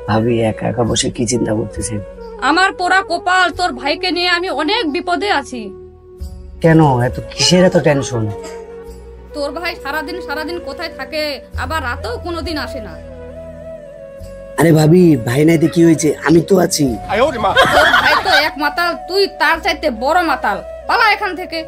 ভাবি একা একা বসে কি চিন্তা করতেছেন? আমার পোড়া কপাল, তোর ভাইকে নিয়ে আমি অনেক বিপদে আছি। কেন এত কিসের এত টেনশন? তোর ভাই সারাদিন কোথায় থাকে, আবার রাতেও কোনোদিন আসে না। আরে ভাবি, ভাই নাইতে কি হয়েছে? আমি তো আছি। তোর ভাই তো এক মাতাল, তুই তার চাইতে বড় মাতাল। পালা এখান থেকে।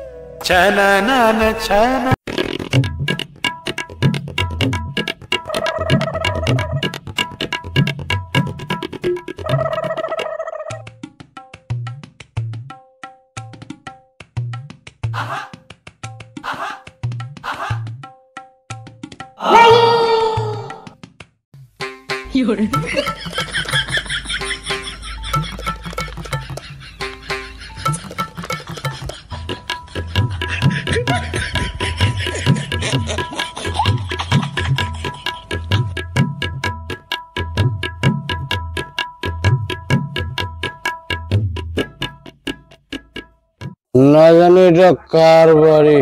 না জানি এটা কার বাড়ি।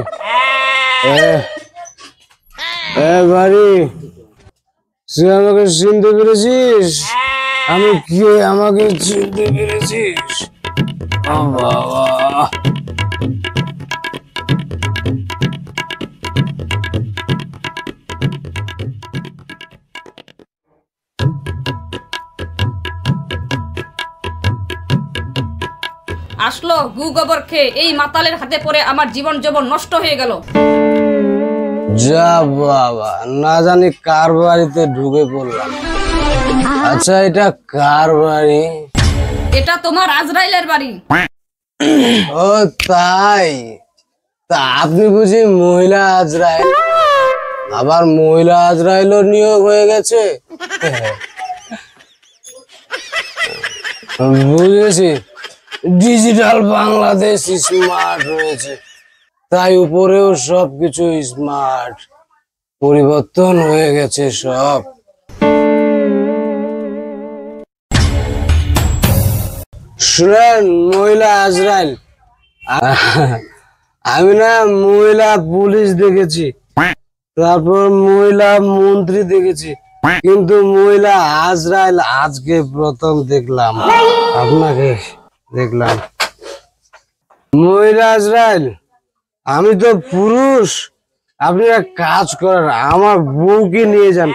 বাড়ি তুই আমাকে চিনতে পেরেছিস? আমি কে আমাকে চিনতে পেরেছিস? বাবা আসলো গু গোবর খেয়ে, এই মাতালের হাতে পড়ে আমার জীবন যৌবন নষ্ট হয়ে গেল। যা বাবা, না জানি কার বাড়িতে ঢুকে পড়লাম। আচ্ছা এটা কার বাড়ি? এটা তোমার আজরাইলের বাড়ি। ও তাই? তা আপনি বুঝি মহিলা আজরাইল? আবার মহিলা আজরাইলও নিয়োগ হয়ে গেছে? বুঝেছি, ডিজিটাল বাংলাদেশ স্মার্ট হয়েছে, তাই উপরেও সবকিছু স্মার্ট। পরিবর্তন হয়ে গেছে সব। শুনেন মহিলা আজরাইল, আমি না মহিলা পুলিশ দেখেছি, তারপর মহিলা মন্ত্রী দেখেছি, কিন্তু মহিলা আজরাইল আজকে প্রথম দেখলাম। আপনাকে দেখলাম। মহিলা আজরাইল, আমি তো পুরুষ। আপনি এক কাজ করেন, আমার বউকে নিয়ে যান।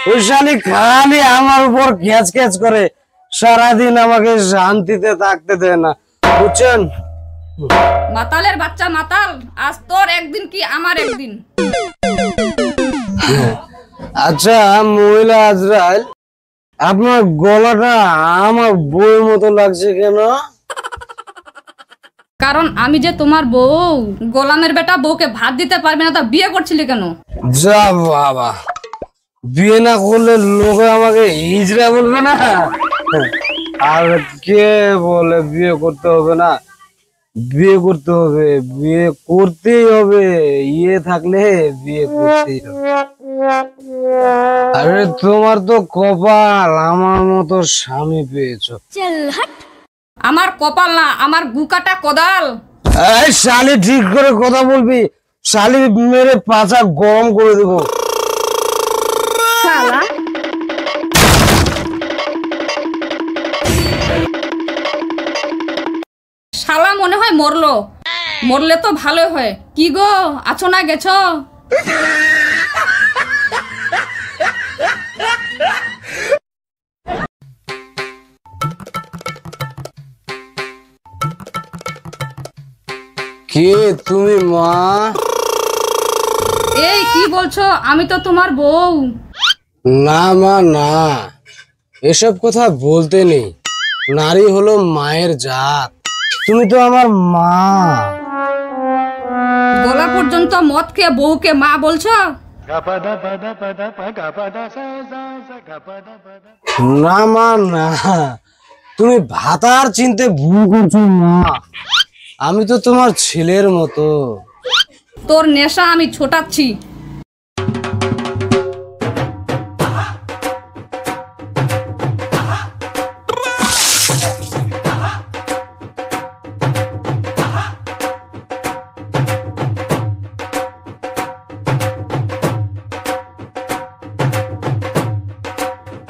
ওই শালি খালি আমার উপর ক্যাচ ক্যাচ করে, সারাদিন আমাকে শান্তিতে থাকতে দেয় না, বুঝছেন? মাতালের বাচ্চা মাতাল, আজ তোর একদিন কি আমার একদিন। আচ্ছা মহিলা আজরাইল, আপনার গলাটা আমার বউয়ের মতো লাগছে কেন? কারণ আমি যে তোমার বউ। গোলামের বেটা বউকে ভাত দিতে পারবে না, তা বিয়ে করছিলি কেন? যা বাবা, বিয়ে না করলে লোকে আমাকে হিজড়া বলবে না? আর কে বলে বিয়ে করতে হবে না? বিয়ে করতে হবে, বিয়ে করতেই হবে। ইয়ে থাকলে বিয়ে করতেই হবে। আরে তোমার তো কপাল আমার মতো স্বামী পেয়েছো। আমার কপাল না, আমার গুকাটা কোদাল। এই শালি ঠিক করে কথা বলবি, শালি মেরে পাছা গরম করে দেবো। শালা মনে হয় মরলো। মরলে তো ভালো হয়। কি গো, আছো না গেছো? কে তুমি মা? এই কি বলছো? আমি তো তোমার বউ। না মা না, এসব কথা বলতে নেই। নারী হলো মায়ের জাত, তুমি তো আমার মা। গলা পর্যন্ত মদ খেয়ে বউকে মা বলছো? না মা না, তুমি ভাতার চিনতে ভুল করছো মা। আমি তো তোমার ছেলের মতো। তোর নেশা আমি ছোটাচ্ছি।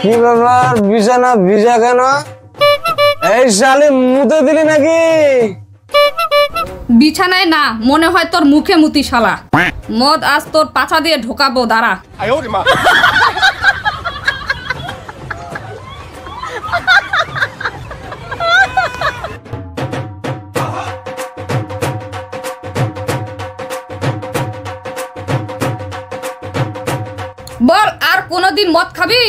কি ব্যাপার, বিছানা ভিজা কেন? এই শালি মুতে দিলি নাকি? বিছানায় না, মনে হয় তোর মুখে মুতি শালা। মদ আজ তোর পাছা দিয়ে ঢোকাবো, দাঁড়া। বল, আর কোনোদিন মদ খাবি?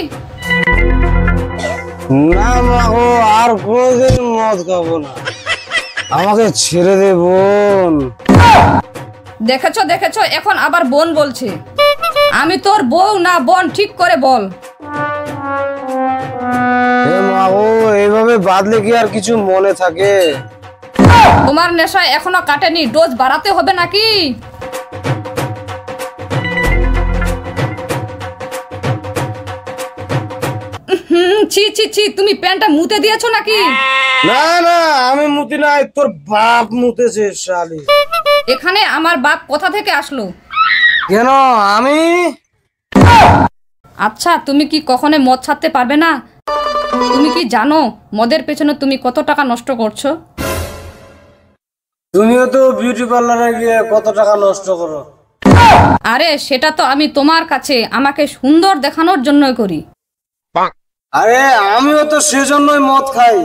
না মা গো, আর কোনোদিন মদ খাবো না, আমাকে ছেড়ে দে বোন। দেখেছো দেখেছো, এখন আবার বোন বলছে। আমি তোর বউ না বোন, ঠিক করে বল। এ মা গো, এইভাবে বাদলে কি আর কিছু মনে থাকে? তোমার নেশা এখনো কাটেনি, ডোজ বাড়াতে হবে নাকি? ছি ছি ছি, তুমি প্যান্টটা মুতে দিয়েছো নাকি? না না, আমি মুতি নাই, তোর বাপ মুতেছে শালি। এখানে আমার বাপ কোথা থেকে আসলো? কেন আমি? আচ্ছা, তুমি কি কখনো মদ ছাড়তে পারবে না? তুমি কি জানো মদের পেছনে তুমি কত টাকা নষ্ট করছো? তুমিও তো বিউটি পার্লারে গিয়ে কত টাকা নষ্ট করো। আরে সেটা তো আমি তোমার কাছে আমাকে সুন্দর দেখানোর জন্যই করি। আরে আমিও তো সেজন্যই মদ খাই,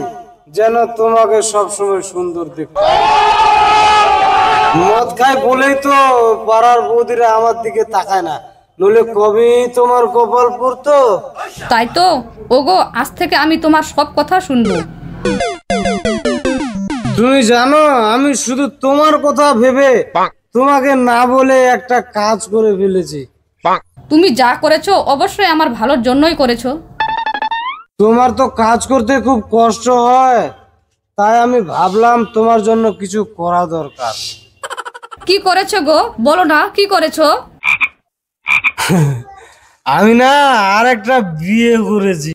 যেন তোমাকে সবসময় সুন্দর দেখতে। মদ খাই বলেই তো পাড়ার বৌদিরা আমার দিকে তাকায় না, নইলে কবে তোমার কপাল পড়তো। তাই তো, ওগো, আজ থেকে আমি তোমার সব কথা শুনবো। তুমি জানো, আমি শুধু তোমার কথা ভেবে তোমাকে না বলে একটা কাজ করে ফেলেছি। তুমি যা করেছো অবশ্যই আমার ভালোর জন্যই করেছো। তোমার তো কাজ করতে খুব কষ্ট হয়, তাই আমি ভাবলাম তোমার জন্য কিছু করা দরকার। কি করেছো গো, বলো না কি করেছো? আমি না আর একটা বিয়ে করেছি।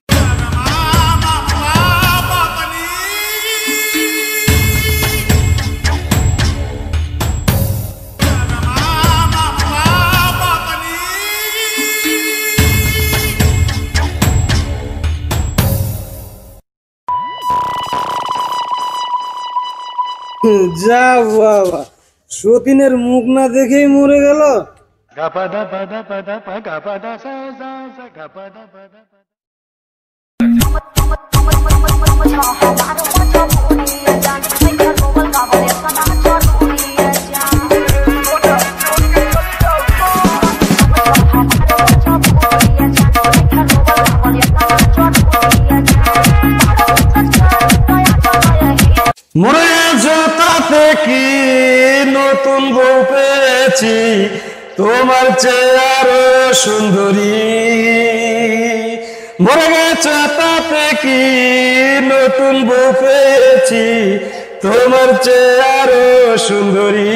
যা বাবা, সতীনের মুখ না দেখেই মরে গেল। মরে গেছো তাতে কি, নতুন বউ পেয়েছি তোমার চেয়ে আরো সুন্দরী। মরে গেছো তাতে কি, নতুন বউ পেয়েছি তোমার চেয়ে আরো সুন্দরী।